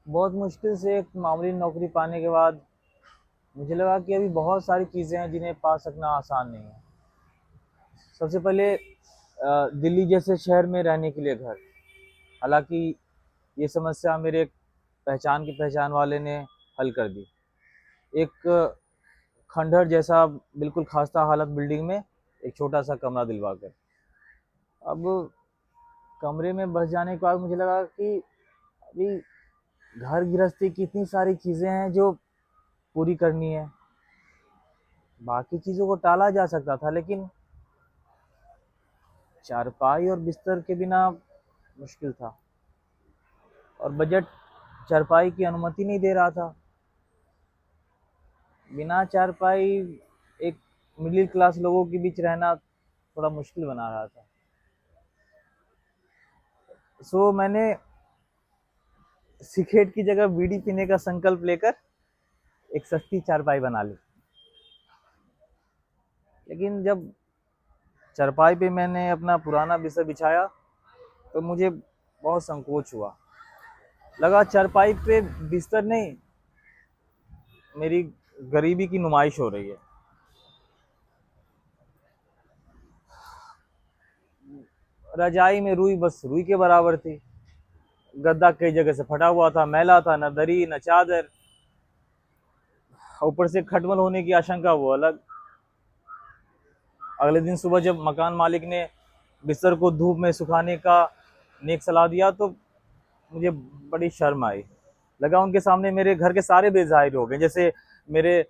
बहुत मुश्किल से एक मामूली नौकरी पाने के बाद मुझे लगा कि अभी बहुत सारी चीज़ें हैं जिन्हें पा सकना आसान नहीं है। सबसे पहले दिल्ली जैसे शहर में रहने के लिए घर। हालांकि ये समस्या मेरे एक पहचान के पहचान वाले ने हल कर दी। एक खंडहर जैसा बिल्कुल खस्ता हालत बिल्डिंग में एक छोटा सा कमरा दिलवा कर। अब कमरे में बस जाने के बाद मुझे लगा कि अभी घर गृहस्थी की इतनी सारी चीज़ें हैं जो पूरी करनी है। बाकी चीज़ों को टाला जा सकता था, लेकिन चारपाई और बिस्तर के बिना मुश्किल था। और बजट चारपाई की अनुमति नहीं दे रहा था। बिना चारपाई एक मिडिल क्लास लोगों के बीच रहना थोड़ा मुश्किल बना रहा था। सो मैंने सिगरेट की जगह बीड़ी पीने का संकल्प लेकर एक सस्ती चारपाई बना ली। लेकिन जब चारपाई पे मैंने अपना पुराना बिस्तर बिछाया तो मुझे बहुत संकोच हुआ। लगा चारपाई पे बिस्तर नहीं, मेरी गरीबी की नुमाइश हो रही है। रजाई में रुई बस रुई के बराबर थी। गद्दा कई जगह से फटा हुआ था, मैला था, न दरी न चादर। ऊपर से खटमल होने की आशंका वो अलग। अगले दिन सुबह जब मकान मालिक ने बिस्तर को धूप में सुखाने का नेक सलाह दिया तो मुझे बड़ी शर्म आई। लगा उनके सामने मेरे घर के सारे बेजाहिर हो गए, जैसे मेरे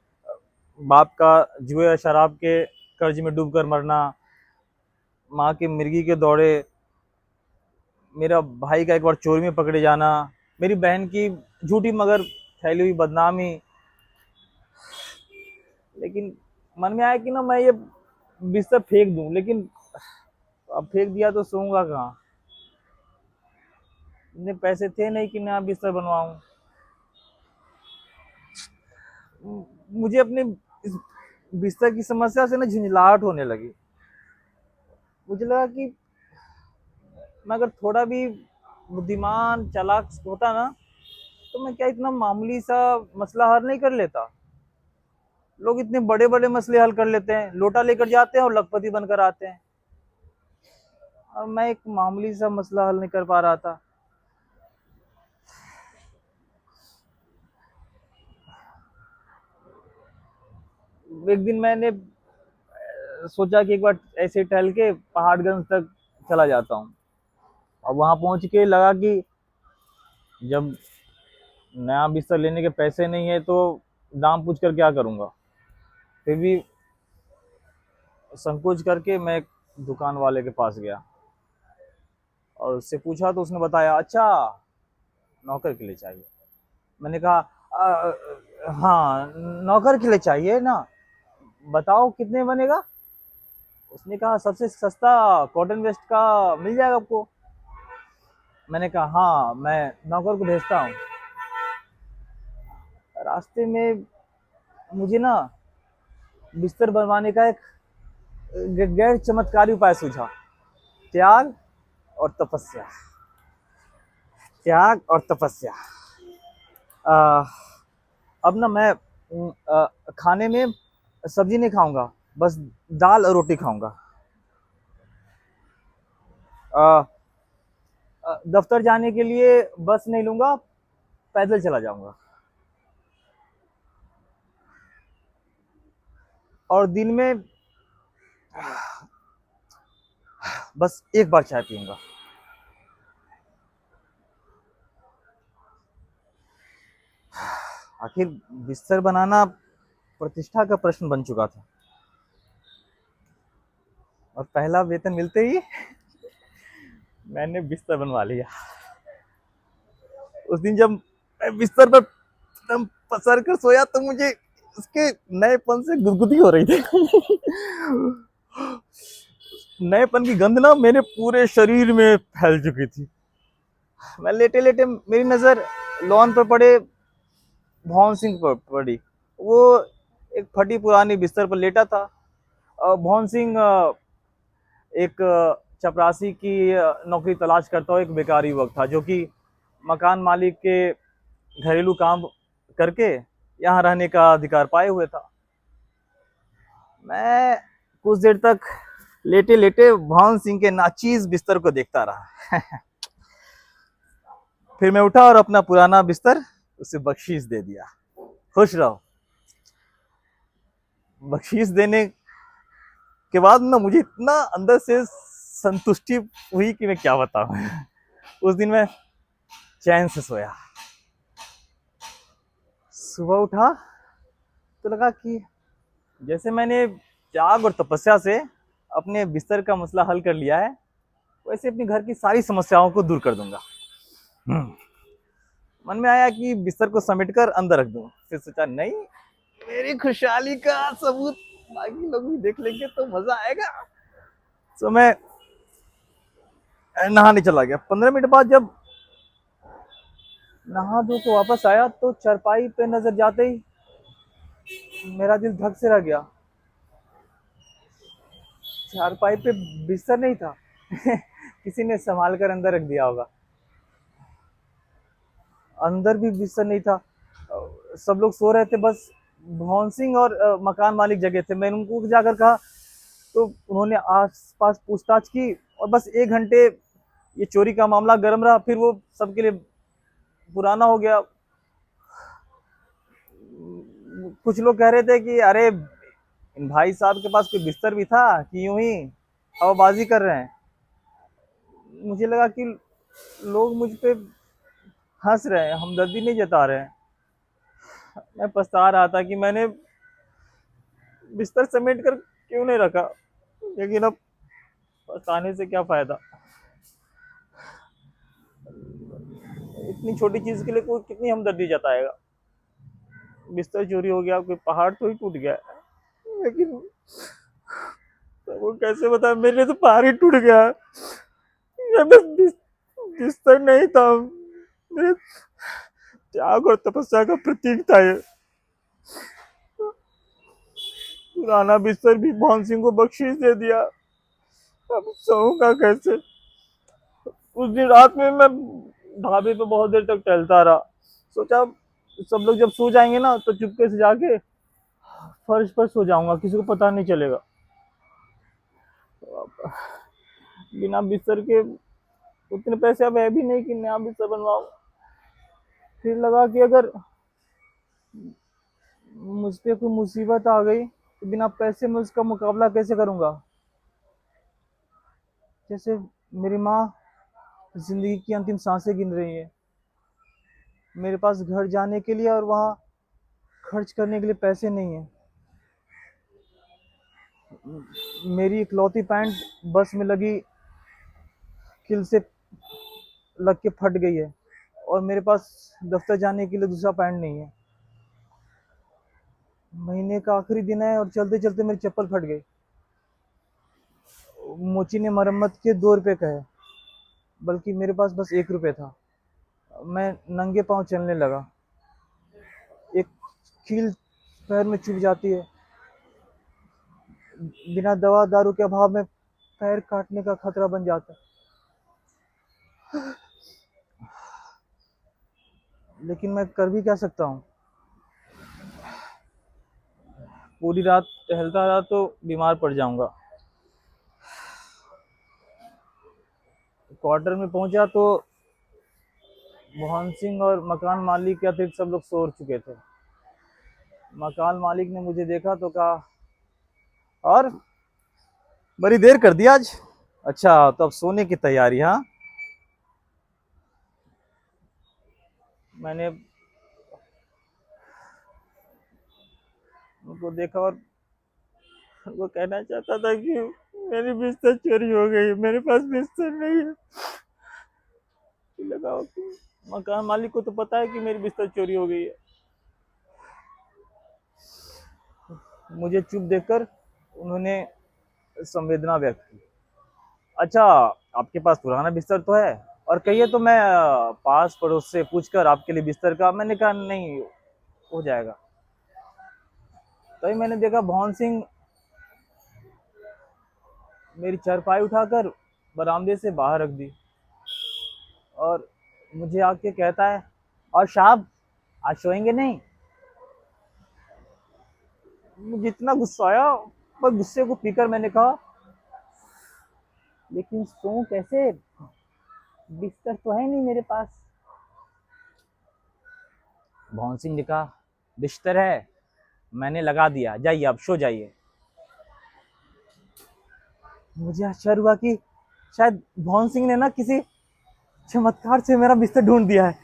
बाप का जुए और शराब के कर्ज में डूबकर मरना, माँ के मिर्गी के दौड़े, मेरा भाई का एक बार चोरी में पकड़े जाना, मेरी बहन की झूठी मगर फैली हुई बदनामी। लेकिन मन में आया कि ना मैं ये बिस्तर फेंक दूं, लेकिन अब फेंक दिया तो सोऊंगा कहाँ। इतने पैसे थे नहीं कि नया बिस्तर बनवाऊं। मुझे अपने इस बिस्तर की समस्या से ना झुंझलाहट होने लगी। मुझे लगा कि मैं अगर थोड़ा भी बुद्धिमान चालाक होता ना तो मैं क्या इतना मामूली सा मसला हल नहीं कर लेता। लोग इतने बड़े बड़े मसले हल कर लेते हैं, लोटा लेकर जाते हैं और लखपति बनकर आते हैं, और मैं एक मामूली सा मसला हल नहीं कर पा रहा था। एक दिन मैंने सोचा कि एक बार ऐसे टहल के पहाड़गंज तक चला जाता हूँ। और वहां पहुंच के लगा कि जब नया बिस्तर लेने के पैसे नहीं है तो दाम पूछ कर क्या करूंगा। फिर भी संकोच करके मैं एक दुकान वाले के पास गया और उससे पूछा तो उसने बताया, अच्छा नौकर के लिए चाहिए। मैंने कहा हाँ नौकर के लिए चाहिए ना, बताओ कितने बनेगा। उसने कहा सबसे सस्ता कॉटन वेस्ट का मिल जाएगा आपको। मैंने कहा हाँ मैं नौकर को भेजता हूँ। रास्ते में मुझे ना बिस्तर बनवाने का एक गैर चमत्कारी उपाय सूझा। त्याग और तपस्या। त्याग और तपस्या। आ, अब ना मैं खाने में सब्जी नहीं खाऊंगा, बस दाल और रोटी खाऊंगा। आ, दफ्तर जाने के लिए बस नहीं लूंगा, पैदल चला जाऊंगा। और दिन में बस एक बार चाय पीऊंगा। आखिर बिस्तर बनाना प्रतिष्ठा का प्रश्न बन चुका था, और पहला वेतन मिलते ही मैंने बिस्तर बनवा लिया। उस दिन जब मैं बिस्तर पर एकदम पसर कर सोया तो मुझे उसके नएपन से गुदगुदी हो रही थी। नएपन की गंध ना मेरे पूरे शरीर में फैल चुकी थी। मैं लेटे लेटे मेरी नजर लॉन पर पड़े भवन सिंह पर पड़ी। वो एक फटी पुरानी बिस्तर पर लेटा था। भवन सिंह एक चपरासी की नौकरी तलाश करता हुआ एक बेकार युवक था, जो कि मकान मालिक के घरेलू काम करके यहाँ रहने का अधिकार पाए हुए था। मैं कुछ देर तक लेटे लेटे भान सिंह के नाचीज बिस्तर को देखता रहा। फिर मैं उठा और अपना पुराना बिस्तर उसे बख्शीश दे दिया। खुश रहो। बख्शीश देने के बाद ना मुझे इतना अंदर से संतुष्टि हुई कि मैं क्या बताऊं। उस दिन मैं चैन से सोया। सुबह उठा तो लगा कि जैसे मैंने त्याग और तपस्या से अपने बिस्तर का मसला हल कर लिया है, वैसे अपने घर की सारी समस्याओं को दूर कर दूंगा। मन में आया कि बिस्तर को समेटकर अंदर रख दूं। फिर सोचा नहीं, मेरी खुशहाली का सबूत बाकी लोग भी देख लेंगे तो मजा आएगा। तो मैं नहाने चला गया। 15 मिनट बाद जब नहा धो के वापस आया तो चारपाई पे नजर जाते ही मेरा दिल धक से रह गया। चारपाई पे बिस्तर नहीं था। किसी ने संभाल कर अंदर रख दिया होगा। अंदर भी बिस्तर नहीं था। सब लोग सो रहे थे, बस भवन सिंह और मकान मालिक जगह थे। मैंने उनको जाकर कहा तो उन्होंने आस पास पूछताछ की और बस 1 घंटे ये चोरी का मामला गर्म रहा, फिर वो सबके लिए पुराना हो गया। कुछ लोग कह रहे थे कि अरे इन भाई साहब के पास कोई बिस्तर भी था कि यूं ही हवाबाजी कर रहे हैं। मुझे लगा कि लोग मुझ पे हंस रहे हैं, हमदर्दी नहीं जता रहे हैं। मैं पछता रहा था कि मैंने बिस्तर समेट कर क्यों नहीं रखा, लेकिन अब पछताने से क्या फायदा। इतनी छोटी चीज के लिए कोई कितनी हमदर्दी जताएगा। बिस्तर चोरी हो गया, कोई पहाड़ तो ही टूट गया, लेकिन वो कैसे बता, मेरे तो पहाड़ ही टूट गया। ये बस बिस्तर नहीं था, मेरे त्याग और तपस्या का प्रतीक था ये। पुराना बिस्तर भी भवन सिंह को बख्शीश दे दिया। अब सोऊंगा कैसे। उस दिन रात में मैं ढाबे पे बहुत देर तक टहलता रहा। सोचा सब लोग जब सो जाएंगे ना तो चुपके से जाके फर्श पर सो जाऊंगा, किसी को पता नहीं चलेगा। बिना बिस्तर के उतने पैसे अब है भी नहीं कि नया बिस्तर बनवाऊं। फिर लगा कि अगर मुझ पे कोई मुसीबत आ गई तो बिना पैसे में उसका मुकाबला कैसे करूंगा। जैसे मेरी माँ जिंदगी की अंतिम सांसें गिन रही है, मेरे पास घर जाने के लिए और वहाँ खर्च करने के लिए पैसे नहीं है। मेरी इकलौती पैंट बस में लगी किल से लग के फट गई है और मेरे पास दफ्तर जाने के लिए दूसरा पैंट नहीं है। महीने का आखिरी दिन है और चलते चलते मेरी चप्पल फट गई। मोची ने मरम्मत के 2 रुपए कहे, बल्कि मेरे पास बस 1 रुपए था। मैं नंगे पांव चलने लगा। एक कील पैर में चुभ जाती है। बिना दवा दारू के अभाव में पैर काटने का खतरा बन जाता है। लेकिन मैं कर भी क्या सकता हूँ। पूरी रात टहलता रहा तो बीमार पड़ जाऊंगा। क्वार्टर में पहुंचा तो मोहन सिंह और मकान मालिक के अतिरिक्त सब लोग सो चुके थे। मकान मालिक ने मुझे देखा तो कहा, और बड़ी देर कर दी आज। अच्छा, तो अब सोने की तैयारी। हाँ, मैंने उनको देखा और वो कहना चाहता था कि मेरी बिस्तर चोरी हो गई, मेरे पास बिस्तर नहीं है। लगा कि मकान मालिक को तो पता है कि मेरी बिस्तर चोरी हो गई है। मुझे चुप देखकर उन्होंने संवेदना व्यक्त की। अच्छा, आपके पास पुराना बिस्तर तो है, और कहिए तो मैं पास पड़ोस से पूछकर आपके लिए बिस्तर का। मैंने कहा नहीं, हो जाएगा। तभी मैंने देखा भवन सिंह मेरी चारपाई उठाकर बरामदे से बाहर रख दी और मुझे आके कहता है, और साहब आज सोएंगे नहीं? मुझे इतना गुस्सा आया, पर गुस्से को पीकर मैंने कहा, लेकिन सोऊं कैसे, बिस्तर तो है नहीं मेरे पास। भवन सिंह ने कहा, बिस्तर है, मैंने लगा दिया, जाइए अब सो जाइए। मुझे आश्चर्य हुआ कि शायद भवन सिंह ने ना किसी चमत्कार से मेरा बिस्तर ढूंढ दिया है।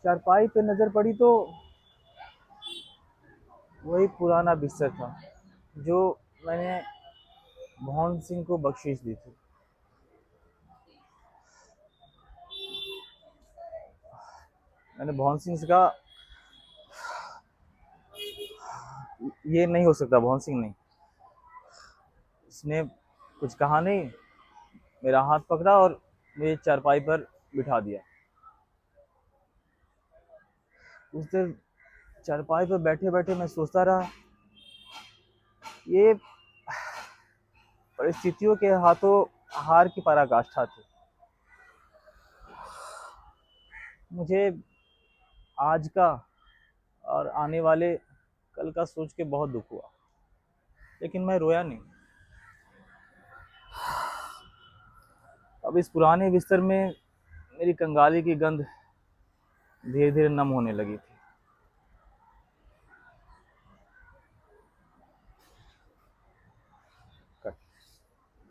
चारपाई पे नजर पड़ी तो वही पुराना बिस्तर था जो मैंने भवन सिंह को बख्शीश दी थी। मैंने भवन सिंह से कहा, ये नहीं हो सकता भवन सिंह, नहीं। उसने कुछ कहा नहीं, मेरा हाथ पकड़ा और मुझे चारपाई पर बिठा दिया। उस देर चारपाई पर बैठे बैठे मैं सोचता रहा, ये परिस्थितियों के हाथों हार की पराकाष्ठा थी। मुझे आज का और आने वाले कल का सोच के बहुत दुख हुआ, लेकिन मैं रोया नहीं। अब इस पुराने बिस्तर में मेरी कंगाली की गंध धीरे धीरे नम होने लगी थी।